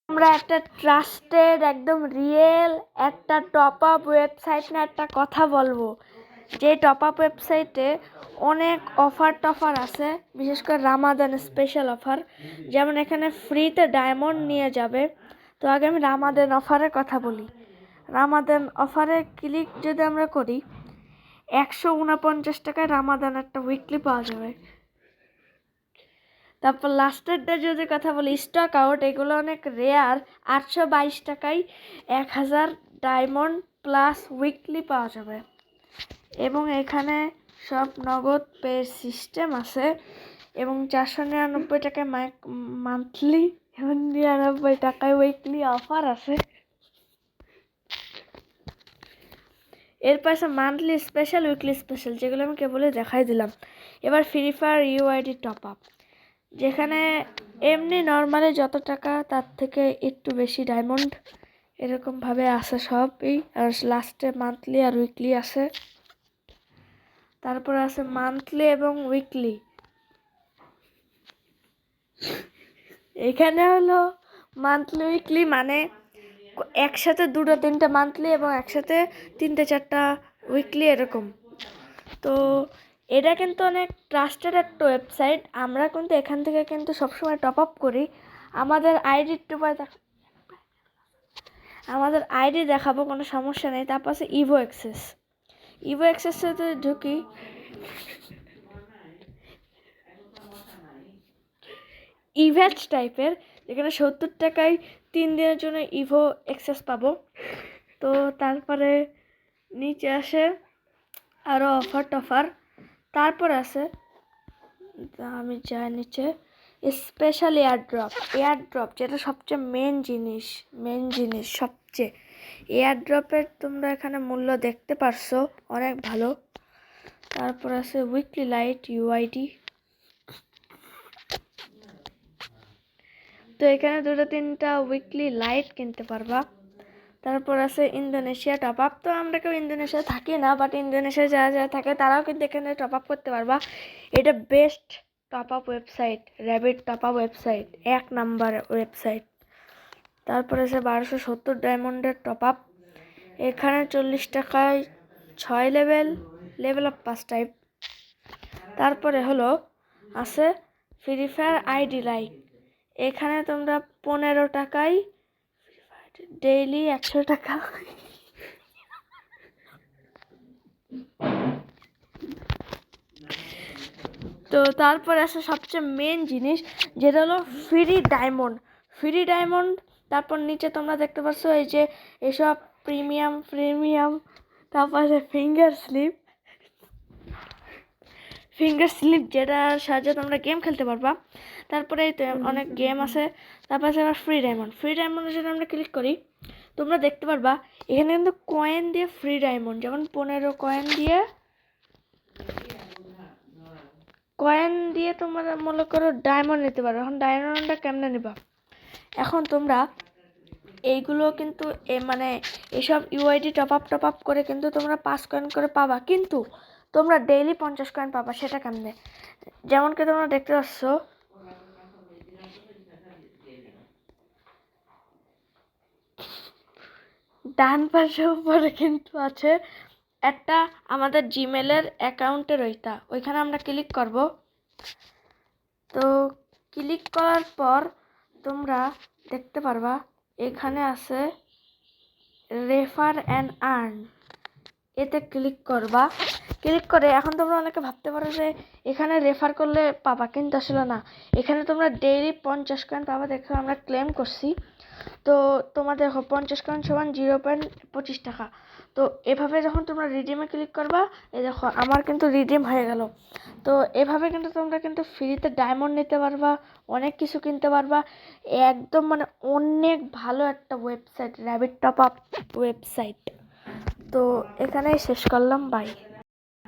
আমরা একটা ট্রাস্টেড একদম রিয়েল একটা টপ আপ ওয়েবসাইট নিয়ে একটা কথা বলবো, যে টপ আপ ওয়েবসাইটে অনেক অফার টফার আছে, বিশেষ করে রামাদান স্পেশাল অফার। যেমন এখানে ফ্রিতে ডায়মন্ড নিয়ে যাবে। তো আগে আমি রামাদান অফারের কথা বলি। রামাদান অফারে ক্লিক যদি আমরা করি, 149 টাকায় রামাদান একটা উইকলি পাওয়া যাবে। তারপর লাস্টেরটা যদি কথা বলি, স্টক আউট, এগুলো অনেক রেয়ার। 822 টাকায় 1000 ডায়মন্ড প্লাস উইকলি পাওয়া যাবে। এবং এখানে সব নগদ পে সিস্টেম আছে। এবং 499 টাকায় মান্থলি এবং 99 টাকায় উইকলি অফার আছে। এরপর আছে মান্থলি স্পেশাল, উইকলি স্পেশাল, যেগুলো আমি কেবলই দেখাই দিলাম। এবার free fire UID top up, যেখানে এমনি নর্মালি যত টাকা তার থেকে একটু বেশি ডায়মন্ড এরকমভাবে আছে সবই। আর লাস্টে মান্থলি আর উইকলি আছে। তারপর আছে মান্থলি এবং উইকলি। এখানে হলো মান্থলি উইকলি মানে একসাথে 2-3টা মান্থলি এবং একসাথে 3-4টা উইকলি এরকম। তো এটা কিন্তু অনেক ট্রাস্টেড একটা ওয়েবসাইট। আমরা কিন্তু এখান থেকে কিন্তু সবসময় টপ আপ করি। আমাদের আইডি দেখাবো, কোনো সমস্যা নেই। তারপর আছে ইভো অ্যাক্সেস। ইভো অ্যাক্সেসে ঢুকি, ইভেন্ট টাইপের, যেখানে 70 টাকায় 3 দিনের জন্য ইভো অ্যাক্সেস পাবো। তো তারপরে নিচে আসে আরও অফার টফার। তারপর আছে, আমি যাই নিচে, স্পেশাল এয়ারড্রপ, যেটা সবচেয়ে মেন জিনিস সবচেয়ে। এয়ারড্রপের তোমরা এখানে মূল্য দেখতে পারছো, অনেক ভালো। তারপর আছে উইকলি লাইট ইউআইডি। তো এখানে 2-3টা উইকলি লাইট কিনতে পারবা। তারপর আছে ইন্দোনেশিয়া টপ আপ। তো আমরা কেউ ইন্দোনেশিয়া থাকি না, বাট ইন্দোনেশিয়া যারা থাকে তারাও কিন্তু এখানে টপ আপ করতে পারবা। এটা best top up website, rabbit top up website, 1 number website. তারপরে আছে 1270 ডায়মন্ডের টপ আপ। এখানে 40 টাকায় 6 লেভেল অফ 5 টাইপ। তারপরে হলো আছে ফ্রি ফায়ার আইডি লাইক। এখানে তোমরা 15 টাকায় ডেইলি 100 টাকা। তো তারপর আছে সবচেয়ে মেন জিনিস, যেটা হলো ফ্রি ডায়মন্ড। তারপর নিচে তোমরা দেখতে পাচ্ছ এই যে এসব প্রিমিয়াম। তারপর আছে ফিঙ্গার স্লিপ, যেটার সাহায্যে তোমরা গেম খেলতে পারবা। তারপরে অনেক গেম আছে। তারপর আছে আবার ফ্রি ডায়মন্ডের জন্য আমরা ক্লিক করি, তোমরা দেখতে পারবা এখানে কিন্তু কয়েন দিয়ে ফ্রি ডায়মন্ড, যেমন 15 কয়েন দিয়ে তোমরা মনে করো ডায়মন্ড নিতে পারো। এখন ডায়মন্ডটা কেমনে নিবা? এখন তোমরা এইগুলো কিন্তু মানে এসব ইউআইডি টপ আপ করে কিন্তু তোমরা 5 কয়েন করে পাবা, কিন্তু তোমরা ডেইলি 50 কয়েন পাবা। সেটা কেমনে? যেমন কি তোমরা দেখতে পাচ্ছ, ডান পাশে উপরে কিন্তু আছে একটা আমাদের জিমেলের অ্যাকাউন্টের ওইখানে আমরা ক্লিক করব। তো ক্লিক করার পর তোমরা দেখতে পারবা এখানে আছে রেফার অ্যান্ড আর্ন। এতে ক্লিক করবা। ক্লিক করে এখন তোমরা অনেকে ভাবতে পারো যে এখানে রেফার করলে পাবা, কিন্তু আসলে না। এখানে তোমরা ডেইলি 50 কয়েন পাবা। দেখো আমরা ক্লেম করছি। তো তোমাদের দেখো 50 কয়েন সমান 0.25 টাকা। তো এভাবে যখন তোমরা রিডিমে ক্লিক করবা, এই দেখো আমার কিন্তু রিডিম হয়ে গেল। তো এভাবে কিন্তু তোমরা কিন্তু ফ্রিতে ডায়মন্ড নিতে পারবা, অনেক কিছু কিনতে পারবা। একদম মানে অনেক ভালো একটা website, rabbit top up website. তো এখানেই শেষ করলাম, বাই।